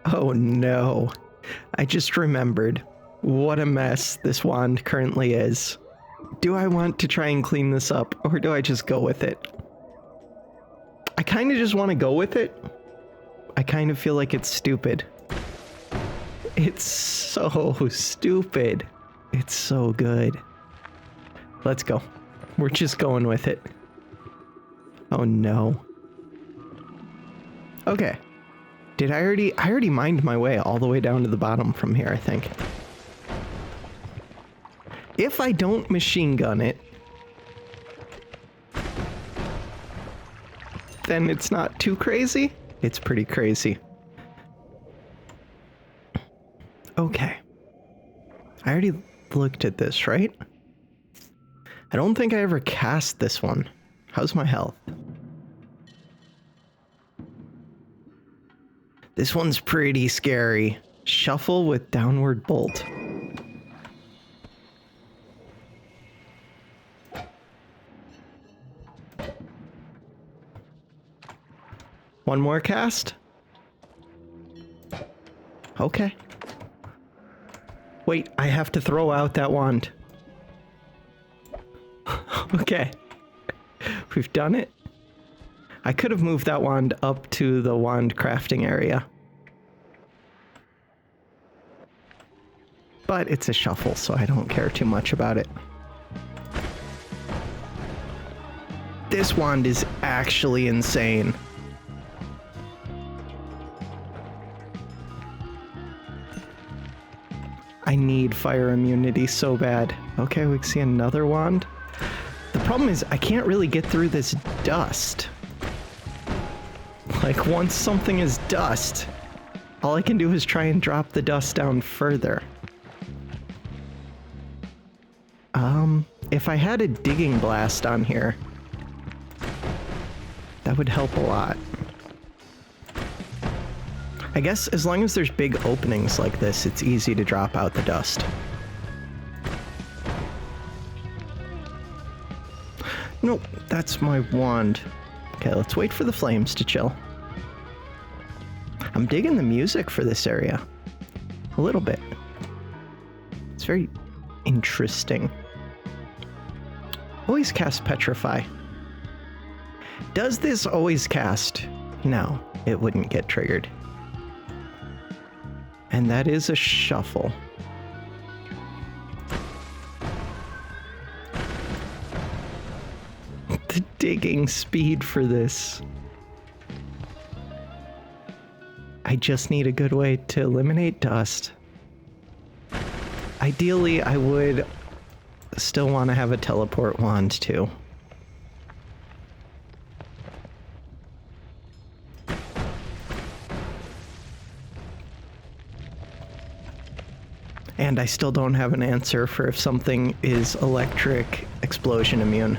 Oh no. I just remembered what a mess this wand currently is. Do I want to try and clean this up, or do I just go with it? I kind of just want to go with it. I kind of feel like it's stupid. It's so stupid. It's so good. Let's go. We're just going with it. Oh no. Okay. Did I already mined my way all the way down to the bottom from here, I think. If I don't machine gun it, then it's not too crazy. It's pretty crazy. Okay. I already looked at this, right? I don't think I ever cast this one. How's my health? This one's pretty scary. Shuffle with downward bolt. One more cast? Okay. Wait, I have to throw out that wand. Okay. We've done it. I could have moved that wand up to the wand crafting area. But it's a shuffle, so I don't care too much about it. This wand is actually insane. I need fire immunity so bad. Okay, we can see another wand. The problem is I can't really get through this dust. Like, once something is dust, all I can do is try and drop the dust down further. If I had a digging blast on here, that would help a lot. I guess as long as there's big openings like this, it's easy to drop out the dust. Nope, that's my wand. Okay, let's wait for the flames to chill. I'm digging the music for this area. A little bit. It's very interesting. Always cast Petrify. Does this always cast? No, it wouldn't get triggered. And that is a shuffle. The digging speed for this. I just need a good way to eliminate dust. Ideally, I would still want to have a teleport wand too. And I still don't have an answer for if something is electric explosion immune.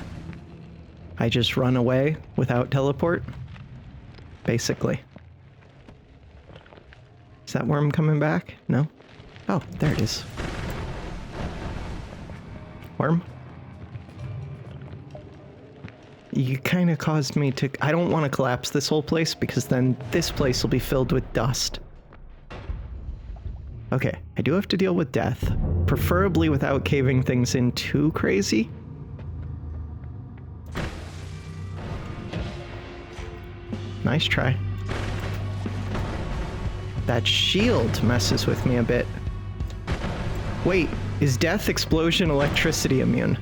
I just run away without teleport, basically. Is that worm coming back? No? Oh, there it is. Worm? You kind of caused me to... I don't want to collapse this whole place because then this place will be filled with dust. Okay, I do have to deal with death, preferably without caving things in too crazy. Nice try. That shield messes with me a bit. Wait, is death, explosion, electricity immune?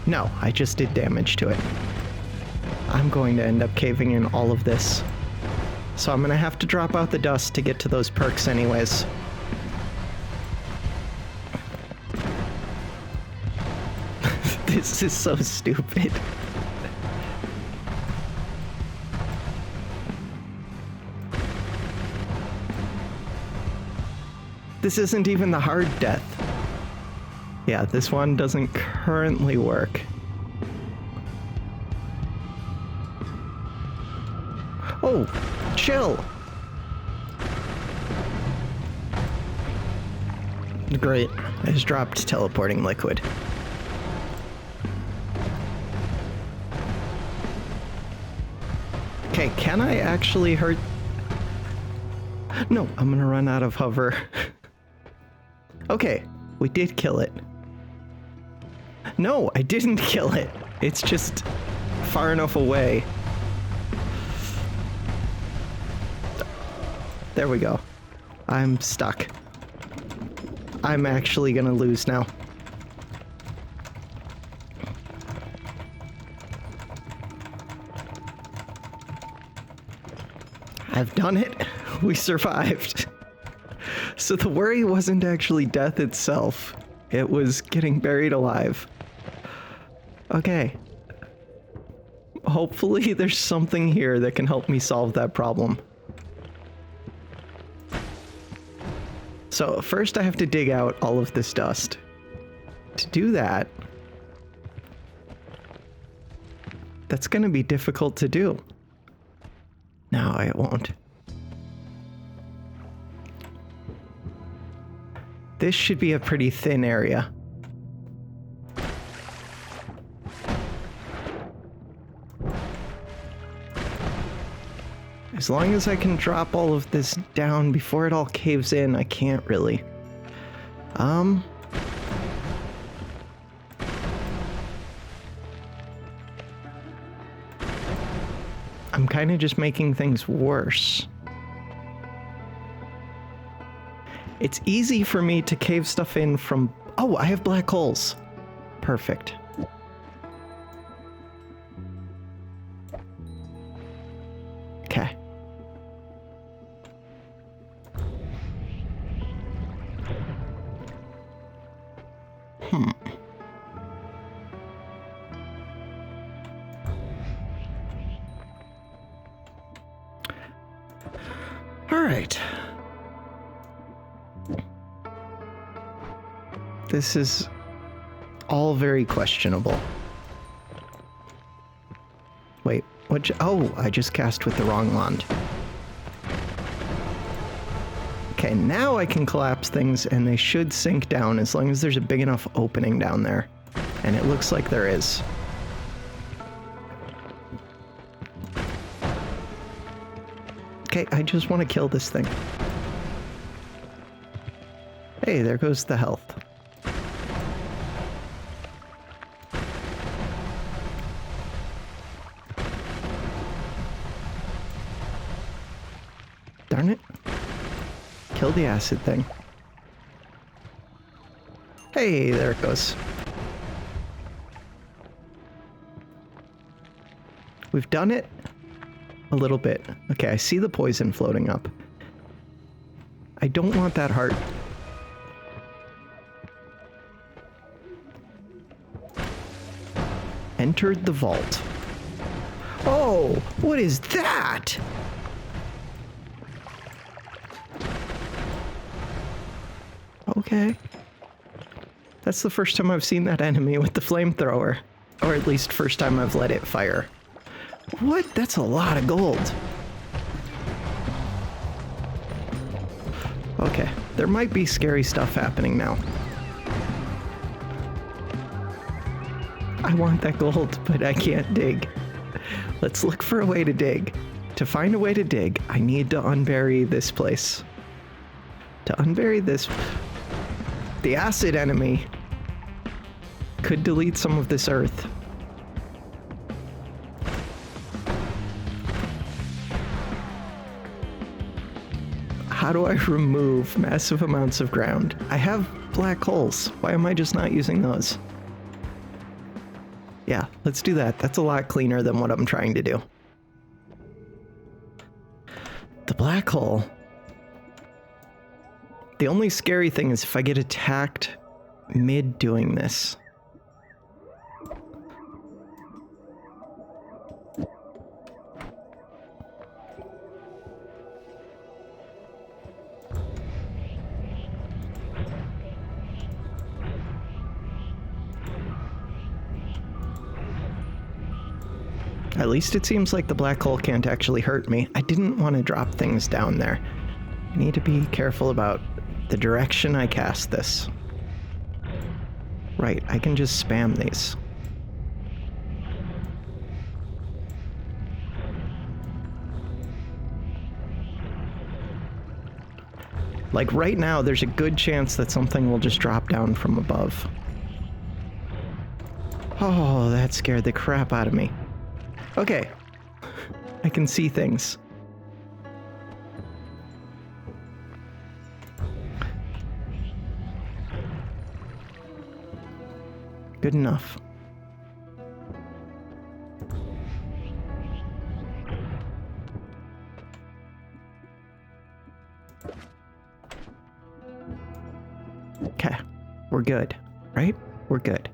No, I just did damage to it. I'm going to end up caving in all of this. So I'm going to have to drop out the dust to get to those perks anyways. This is so stupid. This isn't even the hard death. Yeah, this one doesn't currently work. Oh, chill. Great. I just dropped teleporting liquid. Okay, can I actually hurt? No, I'm gonna run out of hover. Okay, we did kill it. No, I didn't kill it. It's just far enough away. There we go. I'm stuck. I'm actually gonna lose now. I've done it. We survived. So the worry wasn't actually death itself. It was getting buried alive. Okay. Hopefully there's something here that can help me solve that problem. So first I have to dig out all of this dust. To do that, that's gonna be difficult to do. No, it won't. This should be a pretty thin area. As long as I can drop all of this down before it all caves in, I can't really. I'm kind of just making things worse. It's easy for me to cave stuff in from... Oh, I have black holes. Perfect. Okay. All right. This is all very questionable. Wait, what? Oh, I just cast with the wrong wand. Okay, now I can collapse things and they should sink down as long as there's a big enough opening down there. And it looks like there is. Okay, I just want to kill this thing. Hey, there goes the health. Darn it. Kill the acid thing. Hey, there it goes. We've done it a little bit. Okay, I see the poison floating up. I don't want that heart. Entered the vault. Oh, what is that? Okay. That's the first time I've seen that enemy with the flamethrower. Or at least first time I've let it fire. What? That's a lot of gold. Okay, there might be scary stuff happening now. I want that gold, but I can't dig. Let's look for a way to dig. To find a way to dig, I need to unbury this place. To unbury this... The acid enemy could delete some of this earth. How do I remove massive amounts of ground? I have black holes. Why am I just not using those? Yeah, let's do that. That's a lot cleaner than what I'm trying to do. The black hole. The only scary thing is if I get attacked mid doing this. At least it seems like the black hole can't actually hurt me. I didn't want to drop things down there. I need to be careful about the direction I cast this. Right, I can just spam these. Like right now, there's a good chance that something will just drop down from above. Oh, that scared the crap out of me. Okay. I can see things. Good enough. Okay, we're good, right? We're good.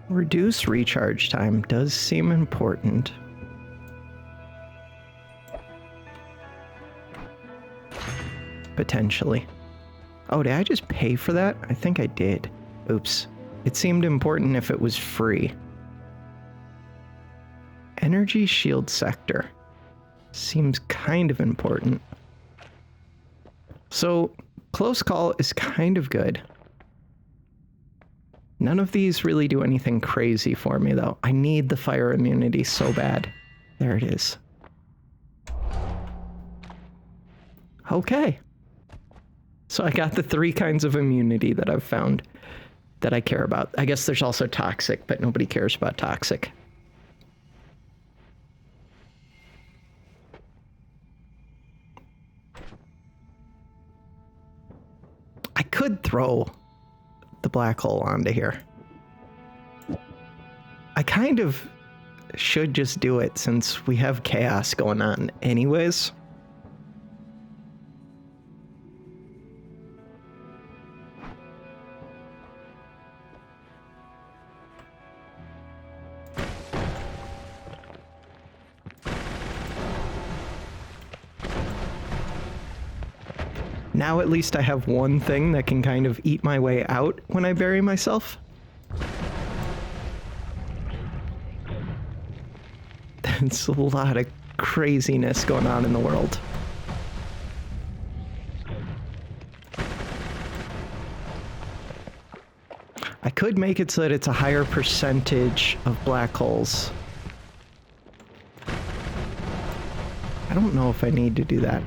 Reduce recharge time does seem important. Potentially. Oh, did I just pay for that? I think I did. Oops. It seemed important if it was free. Energy shield sector. Seems kind of important. So, close call is kind of good. None of these really do anything crazy for me, though. I need the fire immunity so bad. There it is. Okay. So I got the 3 kinds of immunity that I've found that I care about. I guess there's also toxic, but nobody cares about toxic. I could throw the black hole onto here. I kind of should just do it since we have chaos going on anyways. Now at least I have one thing that can kind of eat my way out when I bury myself. There's a lot of craziness going on in the world. I could make it so that it's a higher percentage of black holes. I don't know if I need to do that.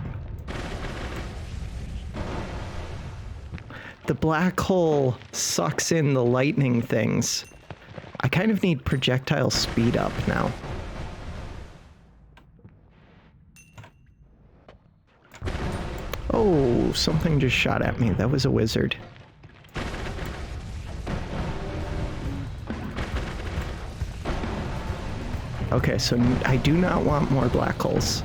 The black hole sucks in the lightning things. I kind of need projectile speed up now. Oh, something just shot at me. That was a wizard. Okay, so I do not want more black holes.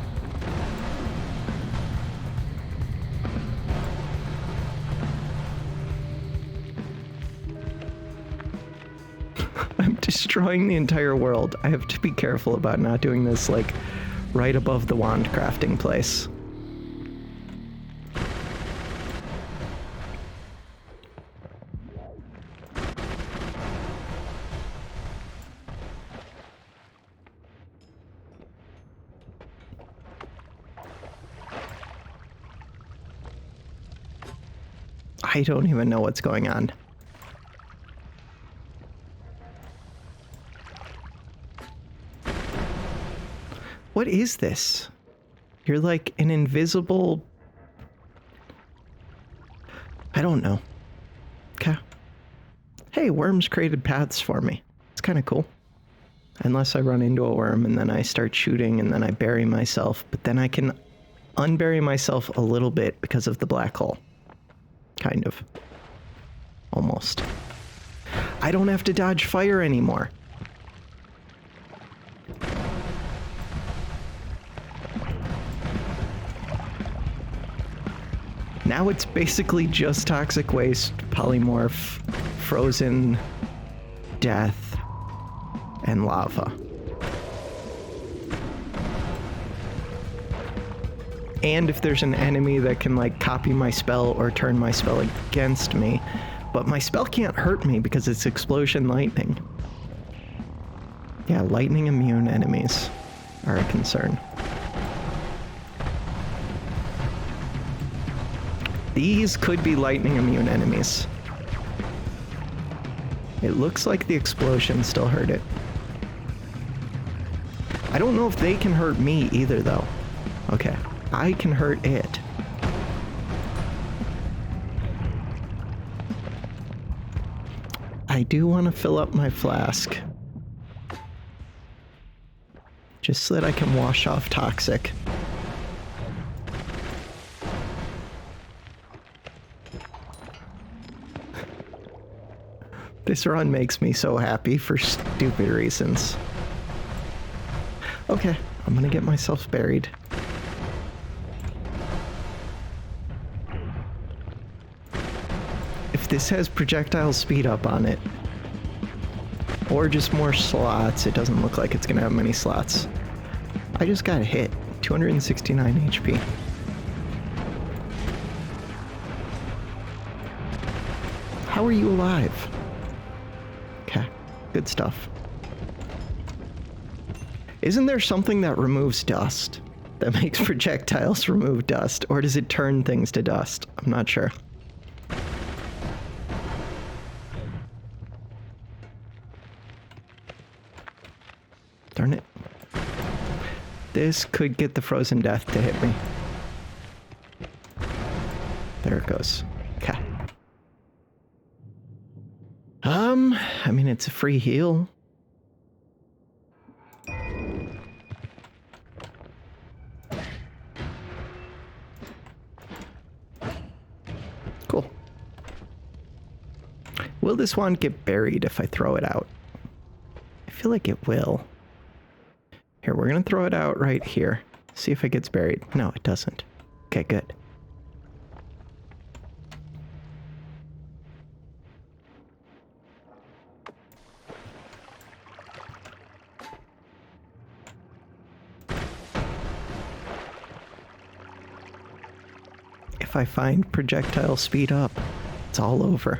I'm destroying the entire world. I have to be careful about not doing this, like, right above the wand crafting place. I don't even know what's going on. What is this? You're like an invisible... I don't know. Okay. Hey, worms created paths for me. It's kind of cool. Unless I run into a worm and then I start shooting and then I bury myself, but then I can unbury myself a little bit because of the black hole. Kind of. Almost. I don't have to dodge fire anymore. Now it's basically just toxic waste, polymorph, frozen, death, and lava. And if there's an enemy that can like copy my spell or turn my spell against me, but my spell can't hurt me because it's explosion lightning. Yeah, lightning immune enemies are a concern. These could be lightning immune enemies. It looks like the explosion still hurt it. I don't know if they can hurt me either, though. Okay, I can hurt it. I do want to fill up my flask. Just so that I can wash off toxic. This run makes me so happy for stupid reasons. Okay, I'm gonna get myself buried. If this has projectile speed up on it, or just more slots, it doesn't look like it's gonna have many slots. I just got hit, 269 HP. How are you alive? Okay, good stuff. Isn't there something that removes dust? That makes projectiles remove dust? Or does it turn things to dust? I'm not sure. Darn it. This could get the frozen death to hit me. There it goes. Okay. I mean, it's a free heal. Cool. Will this wand get buried if I throw it out? I feel like it will. Here, we're gonna throw it out right here. See if it gets buried. No, it doesn't. Okay, good. If I find projectile speed up, it's all over.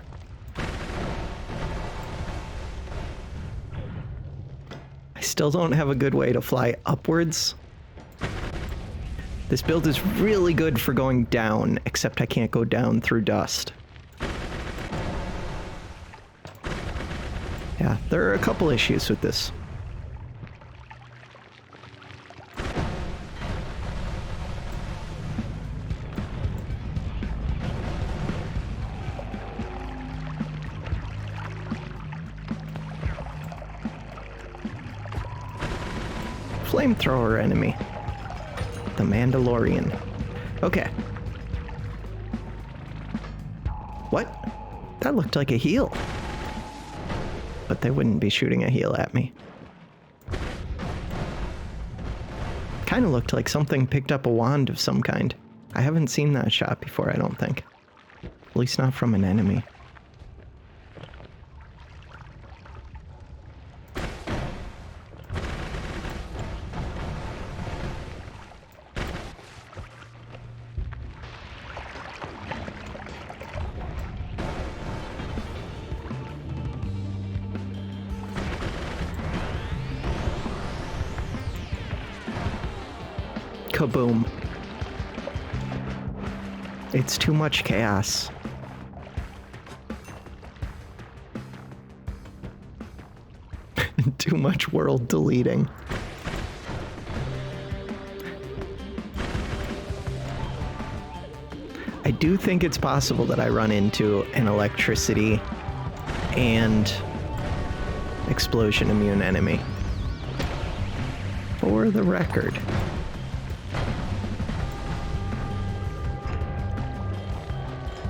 I still don't have a good way to fly upwards. This build is really good for going down, except I can't go down through dust. Yeah, there are a couple issues with this. Flamethrower enemy. The Mandalorian. Okay. What? That looked like a heal. But they wouldn't be shooting a heal at me. Kind of looked like something picked up a wand of some kind. I haven't seen that shot before, I don't think. At least not from an enemy. Kaboom. It's too much chaos. Too much world deleting. I do think it's possible that I run into an electricity and explosion immune enemy. For the record.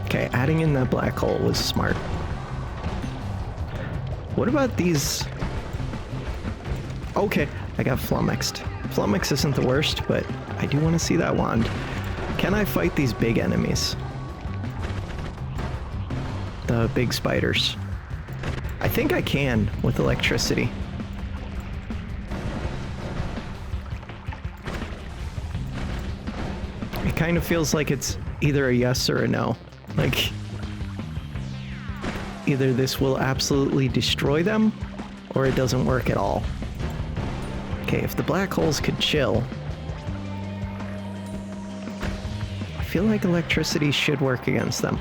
Okay, adding in that black hole was smart. What about these? Okay, I got flummoxed. Flummox isn't the worst, but I do want to see that wand. Can I fight these big enemies? The big spiders. I think I can with electricity. It kind of feels like it's either a yes or a no. Like, either this will absolutely destroy them, or it doesn't work at all. Okay, if the black holes could chill, I feel like electricity should work against them.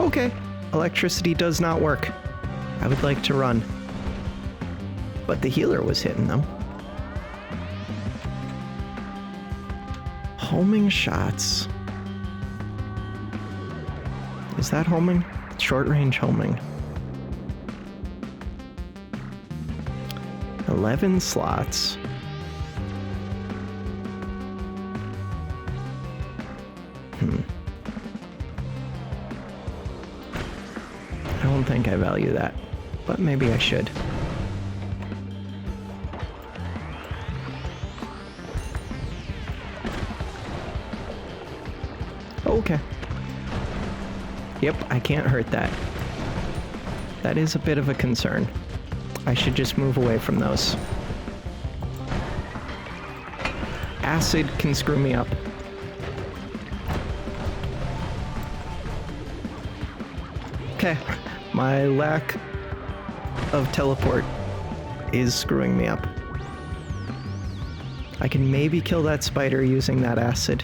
Okay, electricity does not work. I would like to run. But the healer was hitting them. Homing shots. Is that homing? Short range homing. 11 slots. I don't think I value that, but maybe I should. Okay. Yep, I can't hurt that. That is a bit of a concern. I should just move away from those. Acid can screw me up. Okay, my lack of teleport is screwing me up. I can maybe kill that spider using that acid.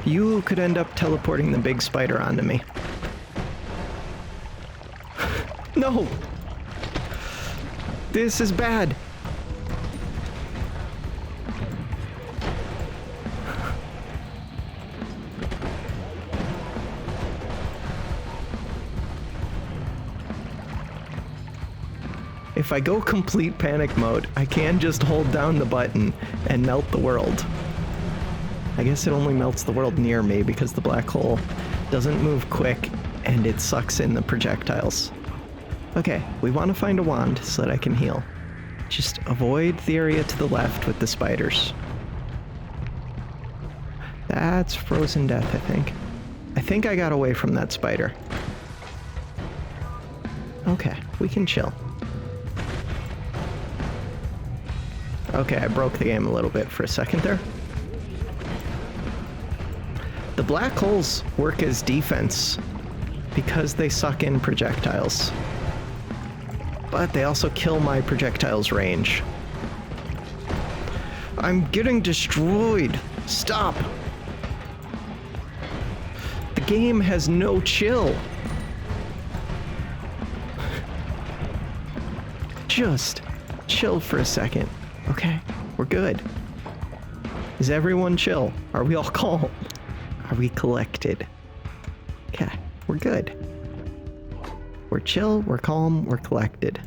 You could end up teleporting the big spider onto me. No! This is bad. If I go complete panic mode, I can just hold down the button and melt the world. I guess it only melts the world near me because the black hole doesn't move quick and it sucks in the projectiles. Okay, we want to find a wand so that I can heal. Just avoid the area to the left with the spiders. That's frozen death, I think. I think I got away from that spider. Okay, we can chill. Okay, I broke the game a little bit for a second there. The black holes work as defense because they suck in projectiles. But they also kill my projectiles' range. I'm getting destroyed. Stop. The game has no chill. Just chill for a second. Okay, we're good. Is everyone chill? Are we all calm? Are we collected? Okay, we're good. We're chill, we're calm, we're collected.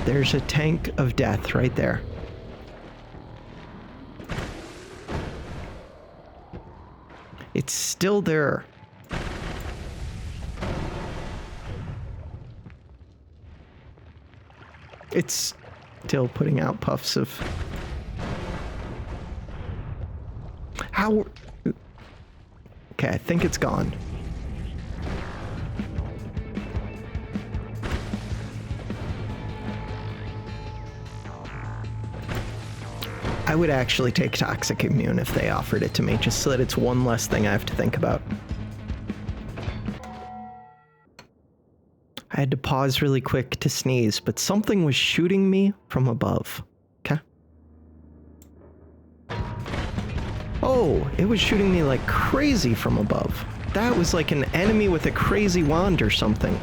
There's a tank of death right there. It's still there. It's still putting out puffs of... How... Okay, I think it's gone. I would actually take Toxic Immune if they offered it to me, just so that it's one less thing I have to think about. I had to pause really quick to sneeze, but something was shooting me from above. Okay. Oh, it was shooting me like crazy from above. That was like an enemy with a crazy wand or something.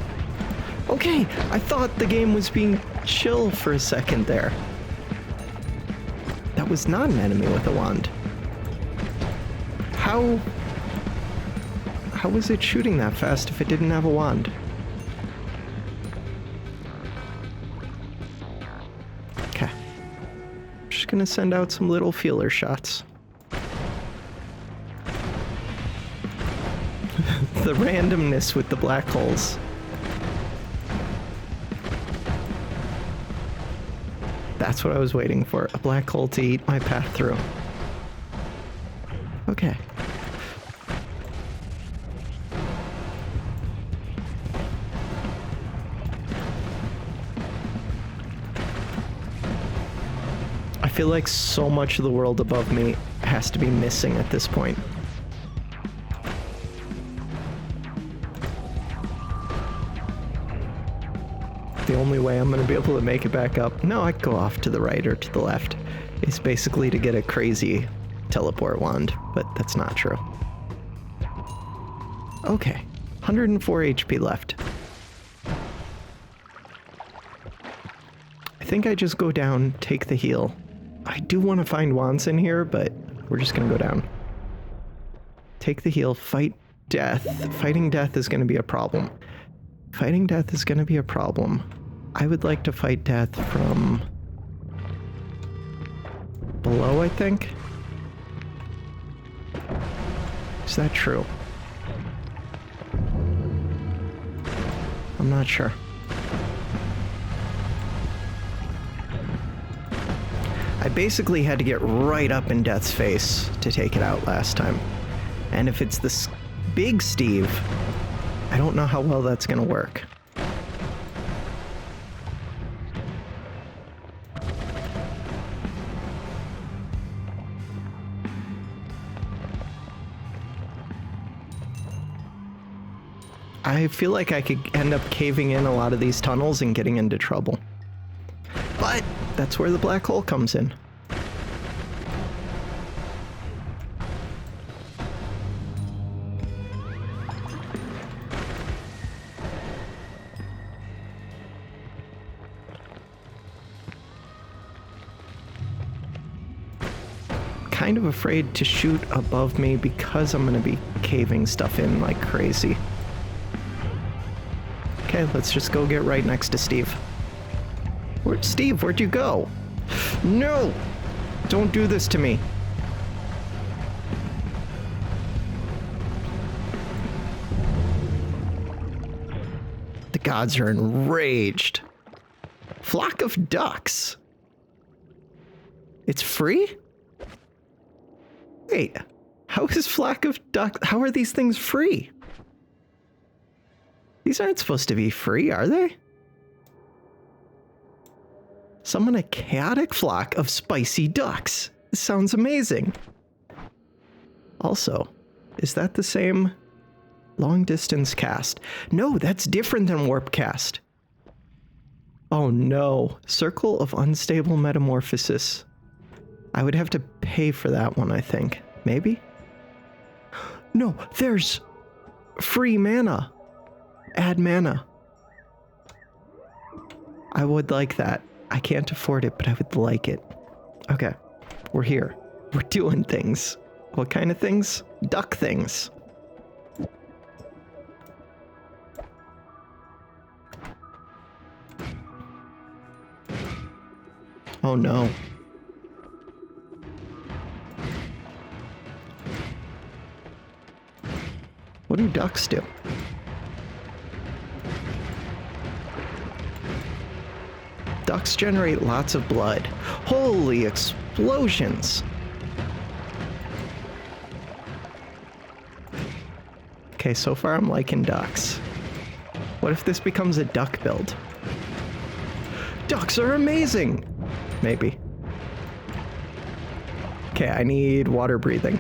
Okay, I thought the game was being chill for a second there. That was not an enemy with a wand. How was it shooting that fast if it didn't have a wand? Okay. I'm just gonna send out some little feeler shots. The randomness with the black holes. That's what I was waiting for. A black hole to eat my path through. Okay. I feel like so much of the world above me has to be missing at this point. The only way I'm going to be able to make it back up, no, I could go off to the right or to the left, is basically to get a crazy teleport wand, but that's not true. Okay, 104 HP left. I think I just go down, take the heal. I do want to find wands in here, but we're just going to go down. Take the heal, fight death. Fighting death is going to be a problem. Fighting death is going to be a problem. I would like to fight death from below, I think. Is that true? I'm not sure. I basically had to get right up in Death's face to take it out last time. And if it's this big Steve, I don't know how well that's going to work. I feel like I could end up caving in a lot of these tunnels and getting into trouble. But that's where the black hole comes in. Kind of afraid to shoot above me because I'm going to be caving stuff in like crazy. Okay, let's just go get right next to Steve. Steve, where'd you go? No! Don't do this to me. The gods are enraged. Flock of ducks. It's free? Wait, how is flock of ducks? How are these things free? These aren't supposed to be free, are they? Summon a chaotic flock of spicy ducks. This sounds amazing. Also, is that the same long distance cast? No, that's different than warp cast. Oh no, Circle of Unstable Metamorphosis. I would have to pay for that one, I think. Maybe? No, there's free mana. Add mana. I would like that. I can't afford it, but I would like it. Okay, we're here. We're doing things. What kind of things? Duck things. Oh no. What do ducks do? Ducks generate lots of blood. Holy explosions! Okay, so far I'm liking ducks. What if this becomes a duck build? Ducks are amazing! Maybe. Okay, I need water breathing.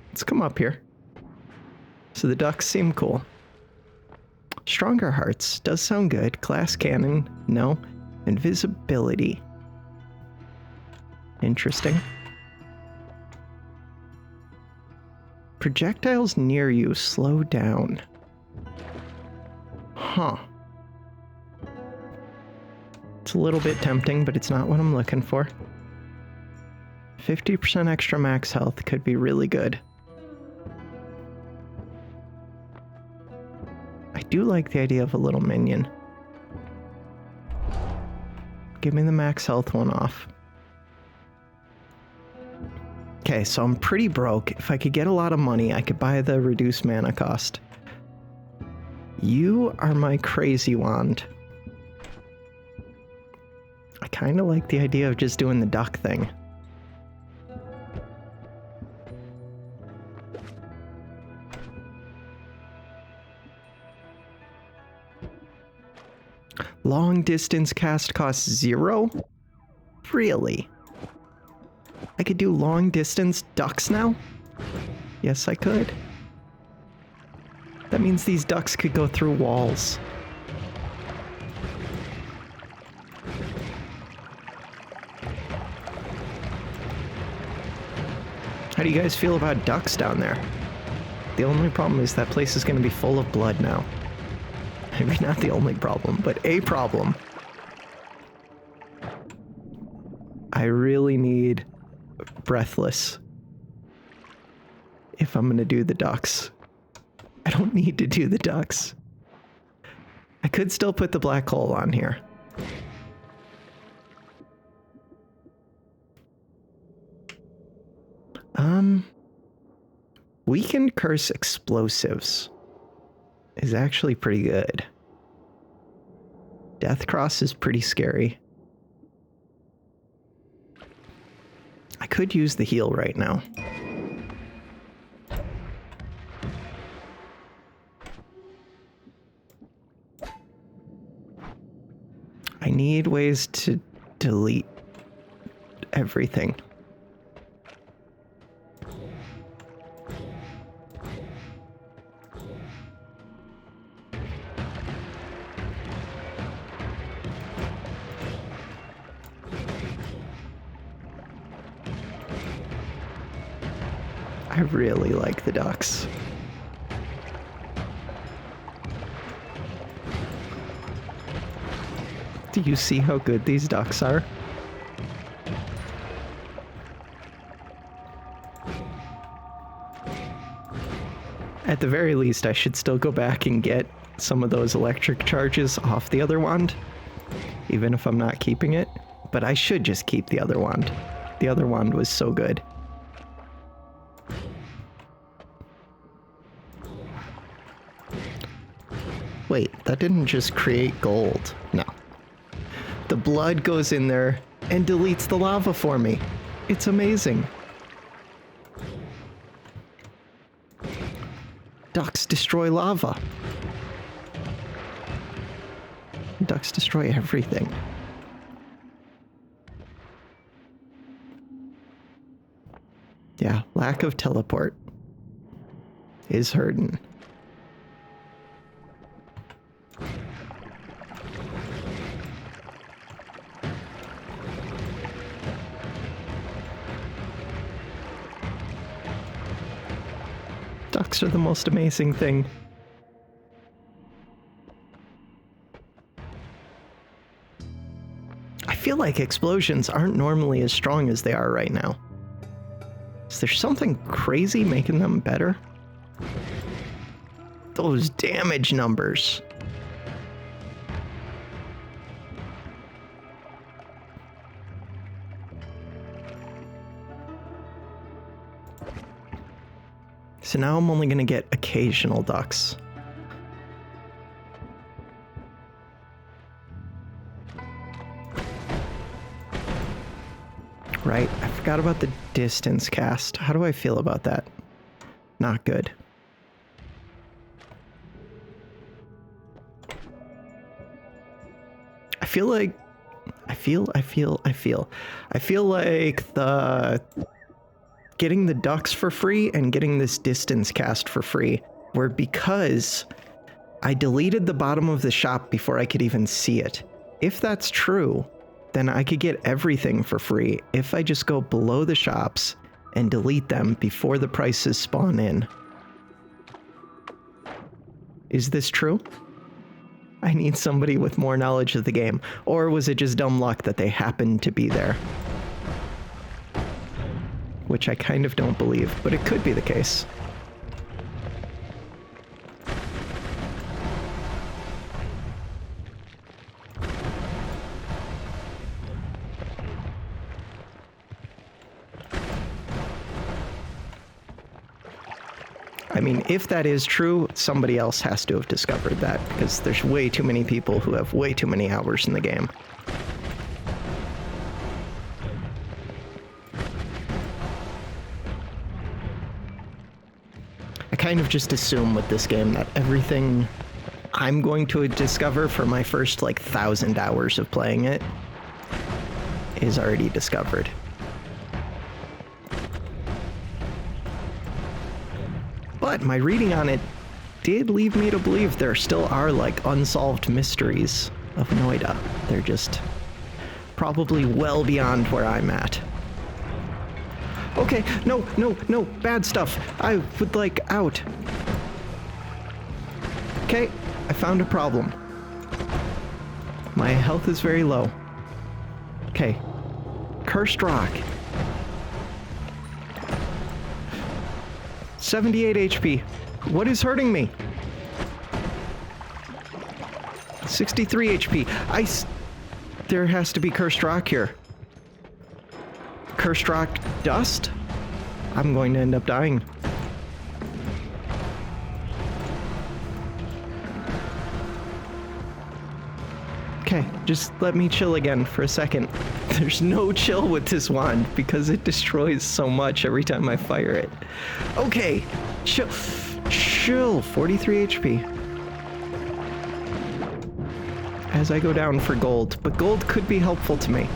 Let's come up here. So the ducks seem cool. Stronger hearts does sound good. Glass cannon, no. Invisibility. Interesting. Projectiles near you slow down. Huh. It's a little bit tempting, but it's not what I'm looking for. 50% extra max health could be really good. I do like the idea of a little minion. Give me the max health one off. Okay, so I'm pretty broke. If I could get a lot of money, I could buy the reduced mana cost. You are my crazy wand. I kind of like the idea of just doing the duck thing. Long distance cast costs 0? Really? I could do long distance ducks now? Yes, I could. That means these ducks could go through walls. I How do you guys feel about ducks down there? The only problem is that place is going to be full of blood now. Maybe not the only problem, but a problem. I really need Breathless if I'm going to do the ducks. I don't need to do the ducks. I could still put the black hole on here. Weakened Curse Explosives is actually pretty good. Death Cross is pretty scary. I could use the heal right now. I need ways to delete everything. I really like the ducks. Do you see how good these ducks are? At the very least, I should still go back and get some of those electric charges off the other wand, even if I'm not keeping it. But I should just keep the other wand. The other wand was so good. Wait, that didn't just create gold. No. The blood goes in there and deletes the lava for me. It's amazing. Ducks destroy lava. Ducks destroy everything. Yeah, lack of teleport is hurting. Ducks are the most amazing thing. I feel like explosions aren't normally as strong as they are right now. Is there something crazy making them better? Those damage numbers. So now I'm only going to get occasional ducks. Right, I forgot about the distance cast. How do I feel about that? Not good. I feel like the getting the ducks for free and getting this distance cast for free were because I deleted the bottom of the shop before I could even see it. If that's true, then I could get everything for free if I just go below the shops and delete them before the prices spawn in. Is this true? I need somebody with more knowledge of the game. Or was it just dumb luck that they happened to be there? Which I kind of don't believe, but it could be the case. I mean, if that is true, somebody else has to have discovered that, because there's way too many people who have way too many hours in the game. I kind of just assume with this game that everything I'm going to discover for my first, 1,000 hours of playing it is already discovered. But my reading on it did lead me to believe there still are, unsolved mysteries of Noita. They're just probably well beyond where I'm at. Okay, no, no, no, bad stuff. I would like out. Okay, I found a problem. My health is very low. Okay, cursed rock. 78 HP. What is hurting me? 63 HP. There has to be cursed rock here. Cursed rock dust? I'm going to end up dying. Okay, just let me chill again for a second. There's no chill with this wand because it destroys so much every time I fire it. Okay, chill. 43 HP. As I go down for gold, but gold could be helpful to me.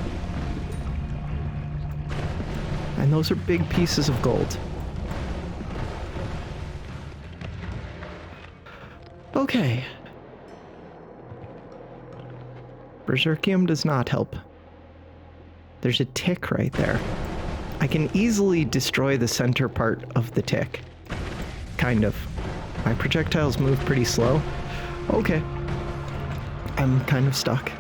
And those are big pieces of gold. Okay. Berserkium does not help. There's a tick right there. I can easily destroy the center part of the tick. Kind of. My projectiles move pretty slow. Okay. I'm kind of stuck.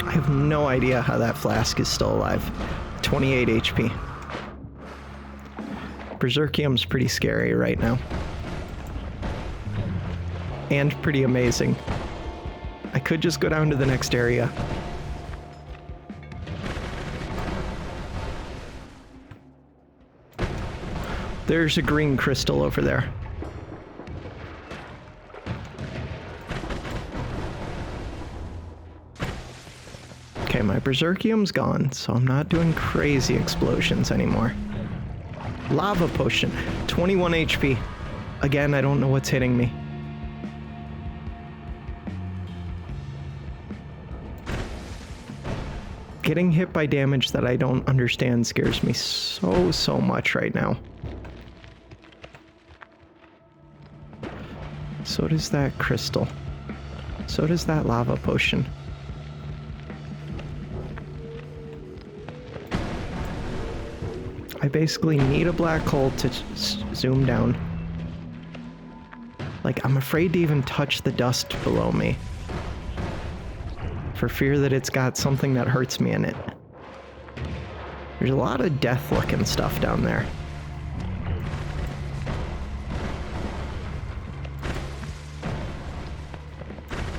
I have no idea how that flask is still alive. 28 HP. Berserkium's pretty scary right now. And pretty amazing. I could just go down to the next area. There's a green crystal over there. Okay, my Berserkium's gone, so I'm not doing crazy explosions anymore. Lava potion, 21 HP. Again, I don't know what's hitting me. Getting hit by damage that I don't understand scares me so much right now. So does that crystal. So does that lava potion. I basically need a black hole to zoom down. Like, I'm afraid to even touch the dust below me, for fear that it's got something that hurts me in it. There's a lot of death-looking stuff down there.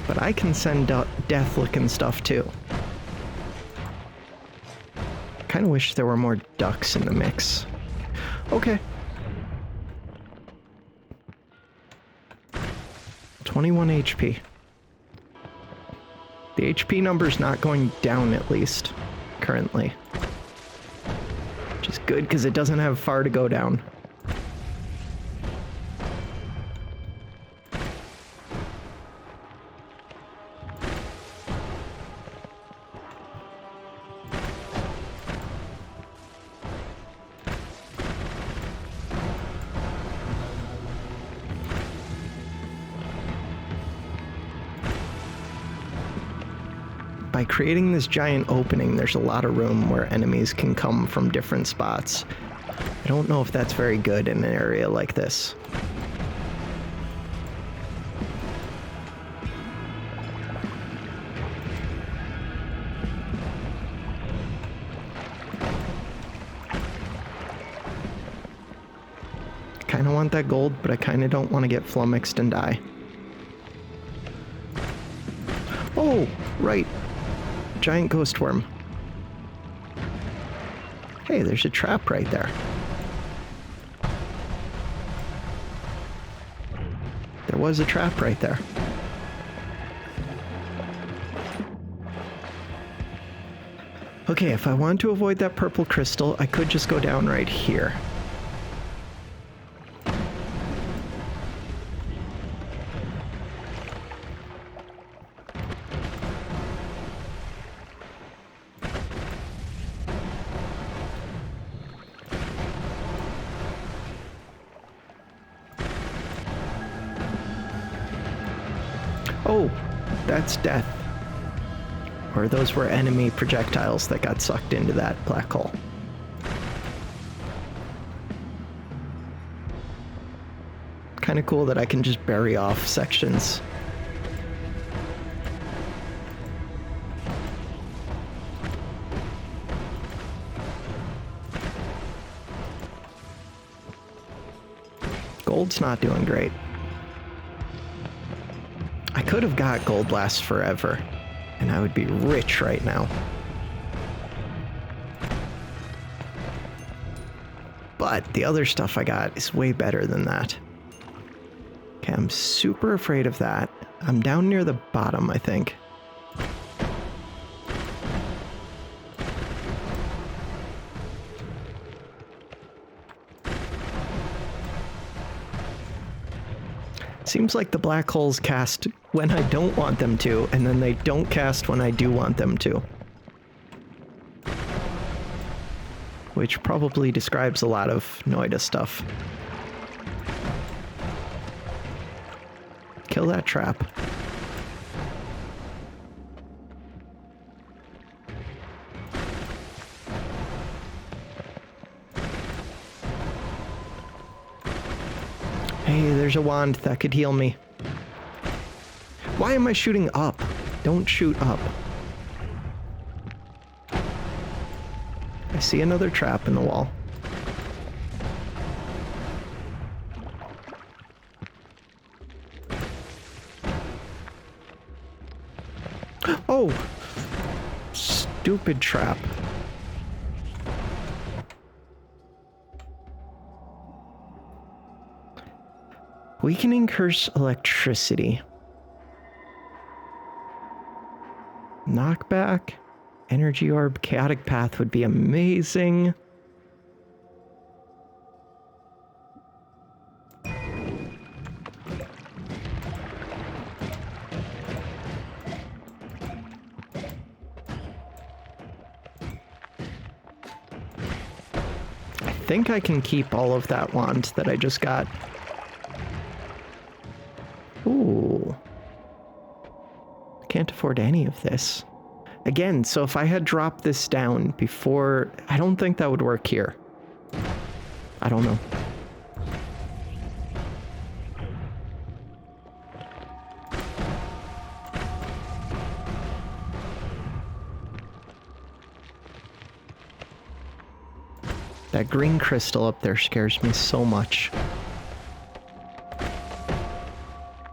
But I can send death-looking stuff too. Kind of wish there were more ducks in the mix. Okay. 21 HP. The HP number's not going down, at least, currently. Which is good, because it doesn't have far to go down. By creating this giant opening, there's a lot of room where enemies can come from different spots. I don't know if that's very good in an area like this. Kinda want that gold, but I kinda don't want to get flummoxed and die. Oh, right. Giant ghost worm. Hey, there's a trap right there. There was a trap right there. Okay, if I want to avoid that purple crystal, I could just go down right here. Oh, that's death. Or those were enemy projectiles that got sucked into that black hole. Kind of cool that I can just bury off sections. Gold's not doing great. I could have got gold lasts forever, and I would be rich right now. But the other stuff I got is way better than that. Okay, I'm super afraid of that. I'm down near the bottom, I think. Seems like the black holes cast when I don't want them to, and then they don't cast when I do want them to. Which probably describes a lot of Noita stuff. Kill that trap. Hey, there's a wand that could heal me. Why am I shooting up? Don't shoot up. I see another trap in the wall. Oh! Stupid trap. Weakening curse electricity. Knockback. Energy orb. Chaotic path would be amazing. I think I can keep all of that wand that I just got. Ooh. Can't afford any of this. Again, so if I had dropped this down before, I don't think that would work here. I don't know. That green crystal up there scares me so much.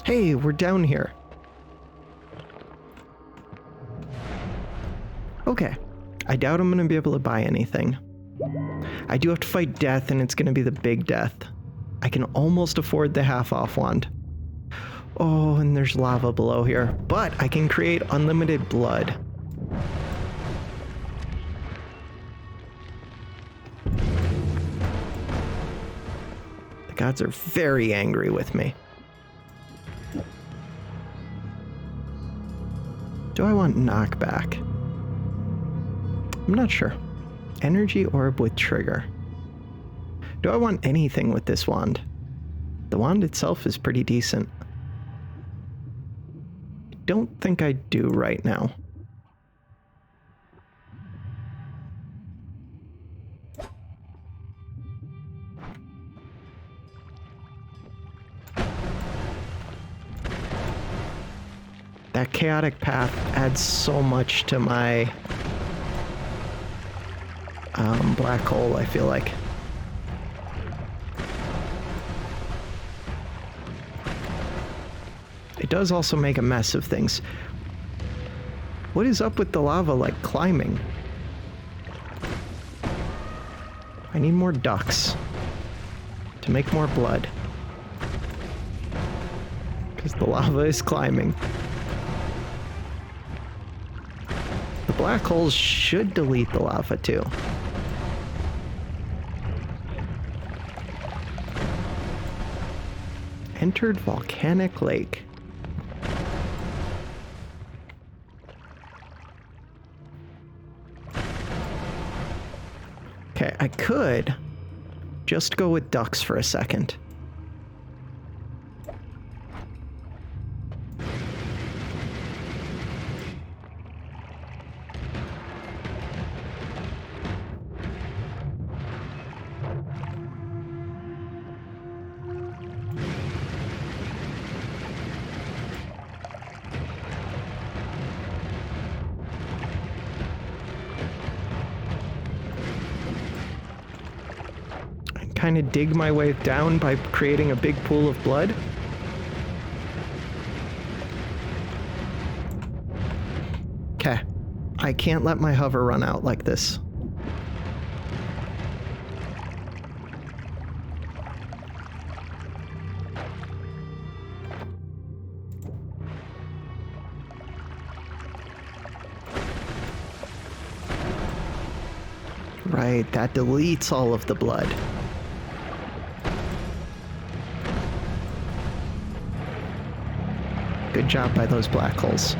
Hey, we're down here. Okay. I doubt I'm gonna be able to buy anything. I do have to fight death, and it's gonna be the big death. I can almost afford the half-off wand. Oh, and there's lava below here. But I can create unlimited blood. The gods are very angry with me. Do I want knockback? I'm not sure. Energy orb with trigger. Do I want anything with this wand? The wand itself is pretty decent. I don't think I do right now. That chaotic path adds so much to my black hole, I feel like. It does also make a mess of things. What is up with the lava, like, climbing? I need more ducks to make more blood. Because the lava is climbing. The black holes should delete the lava too. Entered volcanic lake. Okay, I could just go with ducks for a second. kind of dig my way down by creating a big pool of blood. Okay. I can't let my hover run out like this. Right, that deletes all of the blood. Good job by those black holes.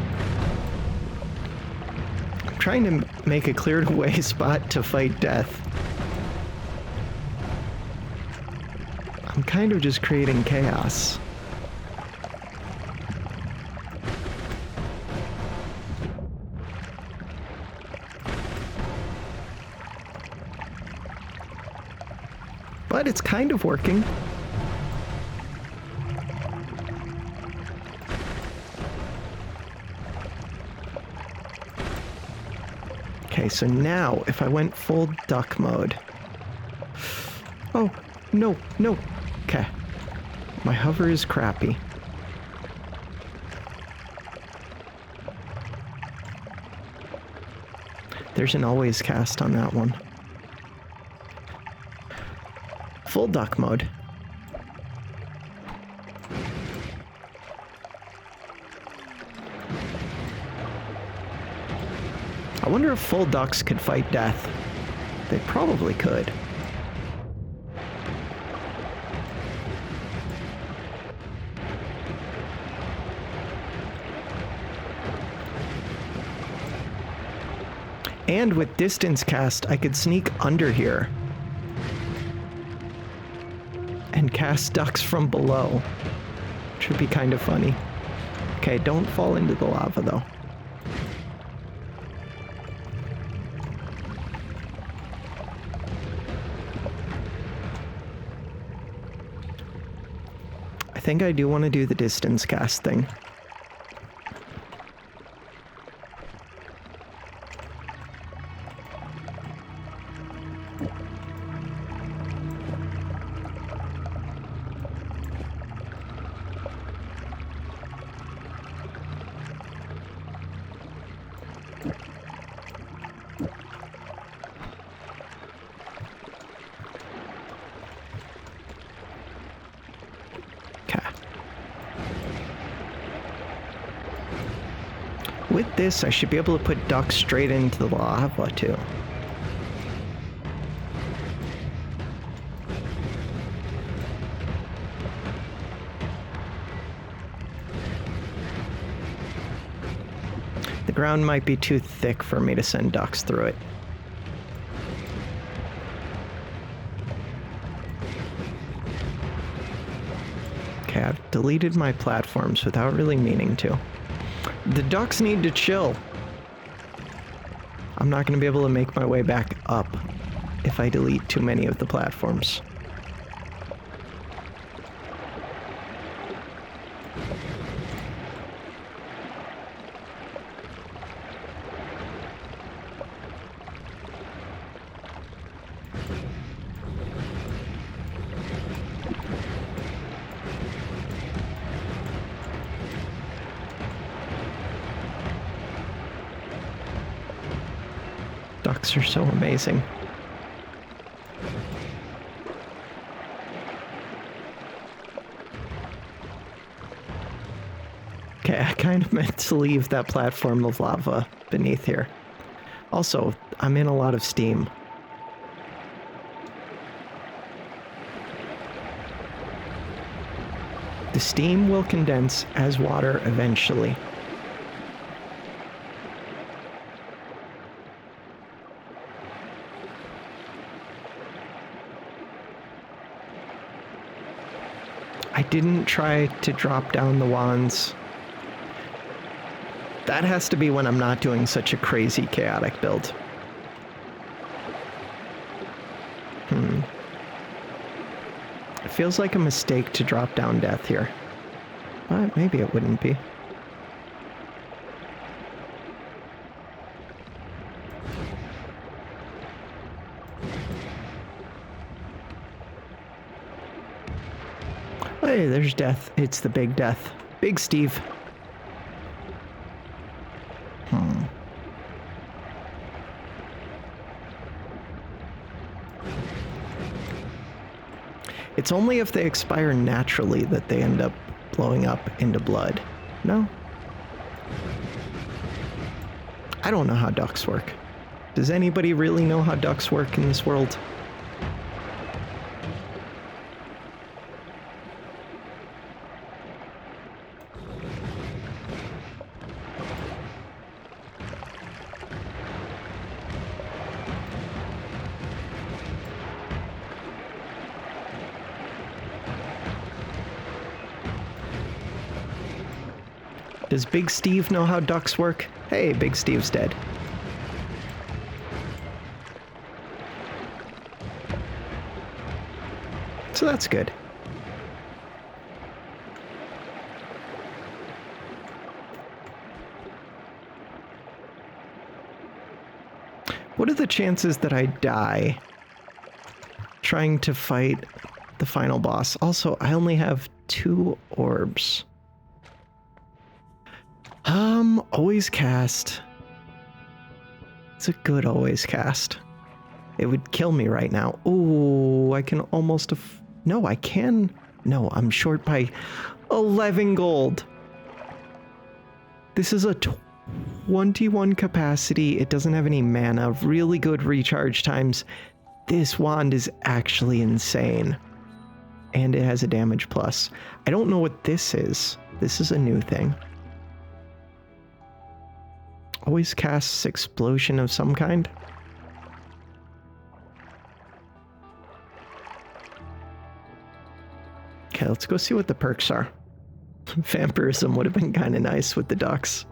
I'm trying to make a cleared away spot to fight death. I'm kind of just creating chaos. But it's kind of working. Okay, so now if I went full duck mode. Oh, no, no. Okay. My hover is crappy. There's an always cast on that one. Full duck mode. I wonder if full ducks could fight death. They probably could. And with distance cast, I could sneak under here and cast ducks from below, which would be kind of funny. Okay, don't fall into the lava though. I think I do want to do the distance cast thing. With this, I should be able to put ducks straight into the lava, too. The ground might be too thick for me to send ducks through it. Okay, I've deleted my platforms without really meaning to. The ducks need to chill. I'm not going to be able to make my way back up if I delete too many of the platforms. Ducks are so amazing. Okay, I kind of meant to leave that platform of lava beneath here. Also, I'm in a lot of steam. The steam will condense as water eventually. I didn't try to drop down the wands. That has to be when I'm not doing such a crazy chaotic build. It feels like a mistake to drop down death here. But maybe it wouldn't be. Hey, there's death. It's the big death. Big Steve. It's only if they expire naturally that they end up blowing up into blood. No? I don't know how ducks work. Does anybody really know how ducks work in this world? Does Big Steve know how ducks work? Hey, Big Steve's dead. So that's good. What are the chances that I die trying to fight the final boss? Also, I only have 2 orbs. Always cast. It's a good always cast. It would kill me right now. Ooh, I can almost... No, I can... No, I'm short by 11 gold. This is a 21 capacity. It doesn't have any mana. Really good recharge times. This wand is actually insane. And it has a damage plus. I don't know what this is. This is a new thing. Always casts explosion of some kind. Okay, let's go see what the perks are. Vampirism would have been kind of nice with the ducks.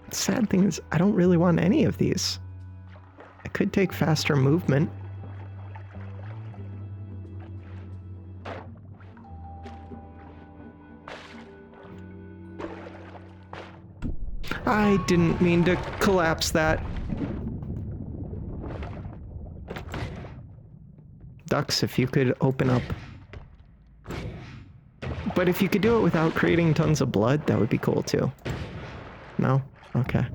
Sad thing is, I don't really want any of these. I could take faster movement. I didn't mean to collapse that. Ducks, if you could open up. But if you could do it without creating tons of blood, that would be cool too. No? Okay.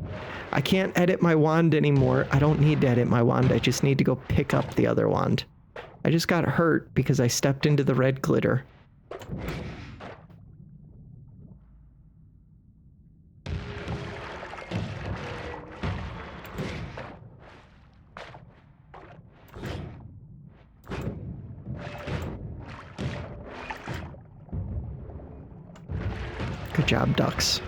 I can't edit my wand anymore. I don't need to edit my wand. I just need to go pick up the other wand. I just got hurt because I stepped into the red glitter. Good job, ducks.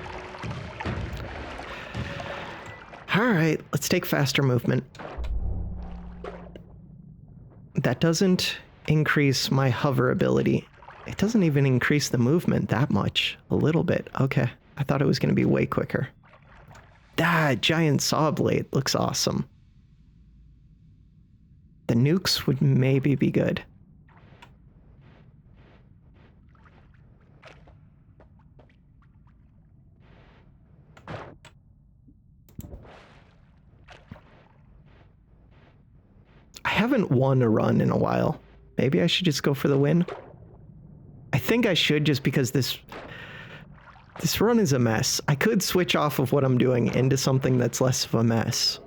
Alright, let's take faster movement. That doesn't increase my hover ability. It doesn't even increase the movement that much. A little bit. Okay. I thought it was going to be way quicker. That giant saw blade looks awesome. The nukes would maybe be good. I haven't won a run in a while. Maybe I should just go for the win. I think I should, just because this run is a mess. I could switch off of what I'm doing into something that's less of a mess,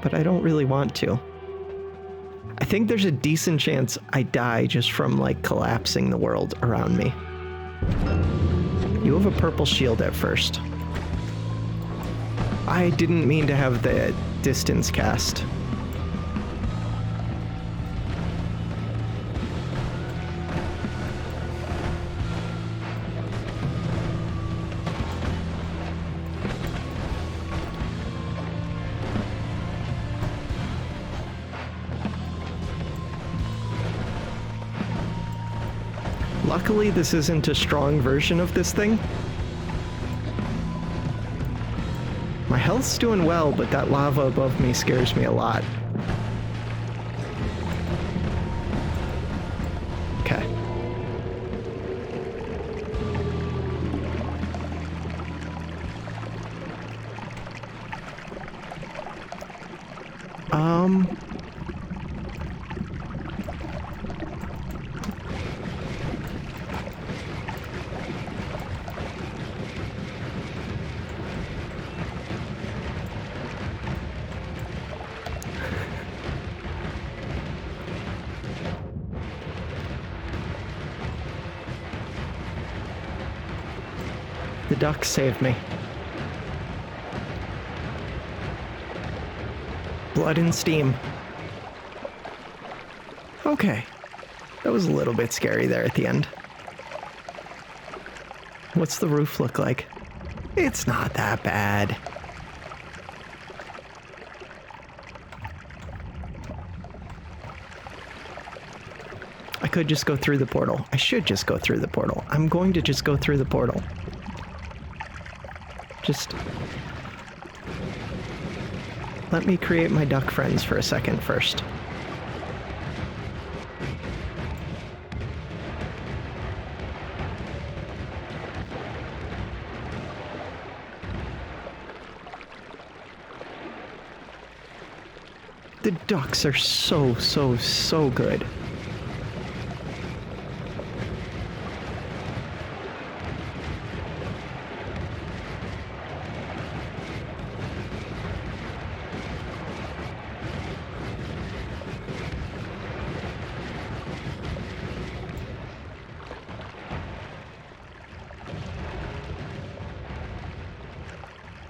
but I don't really want to. I think there's a decent chance I die just from like collapsing the world around me. You have a purple shield at first. I didn't mean to have the distance cast. Luckily, this isn't a strong version of this thing. My health's doing well, but that lava above me scares me a lot. Okay. duck saved me. Blood and steam. Okay. That was a little bit scary there at the end. What's the roof look like? It's not that bad. I could just go through the portal. I should just go through the portal. I'm going to just go through the portal. Just let me create my duck friends for a second first. The ducks are so good.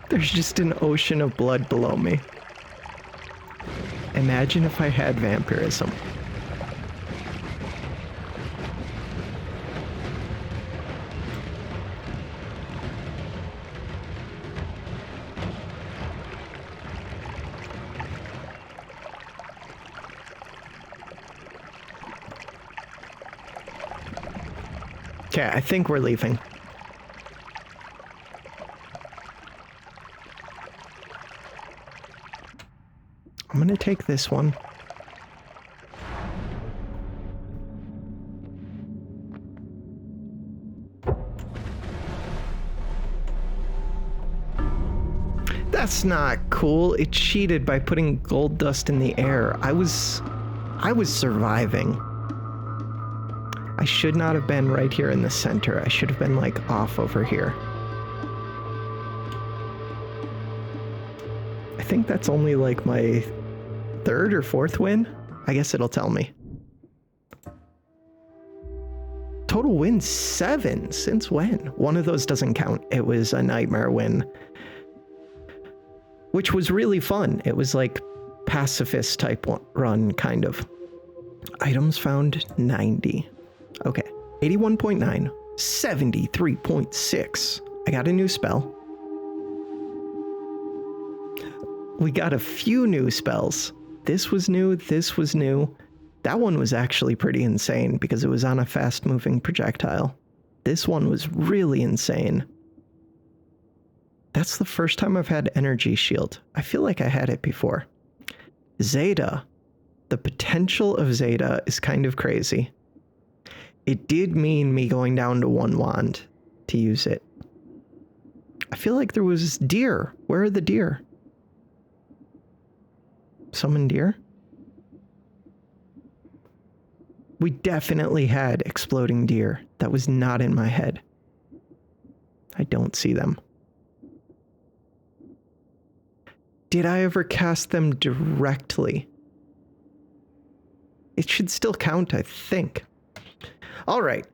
There's just an ocean of blood below me. Imagine if I had vampirism. Okay, I think we're leaving. I'm gonna take this one. That's not cool. It cheated by putting gold dust in the air. I was surviving. I should not have been right here in the center. I should have been like off over here. I think that's only like my third or fourth win. I guess it'll tell me. Total wins 7. Since when? One of those doesn't count. It was a nightmare win, which was really fun. It was like pacifist type run, kind of. Items found 90. Okay, 81.9, 73.6. I got a new spell. We got a few new spells. This was new, this was new. That one was actually pretty insane because it was on a fast-moving projectile. This one was really insane. That's the first time I've had energy shield. I feel like I had it before. Zeta. The potential of Zeta is kind of crazy. It did mean me going down to 1 wand to use it. I feel like there was deer. Where are the deer? Summon deer? We definitely had exploding deer. That was not in my head. I don't see them. Did I ever cast them directly? It should still count, I think. All right,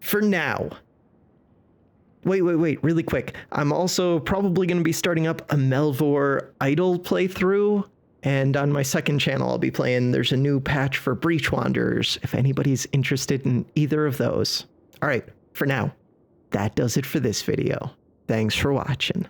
for now. Wait, really quick. I'm also probably going to be starting up a Melvor Idol playthrough. And on my second channel, I'll be playing, there's a new patch for Breach Wanderers, if anybody's interested in either of those. All right, for now, that does it for this video. Thanks for watching.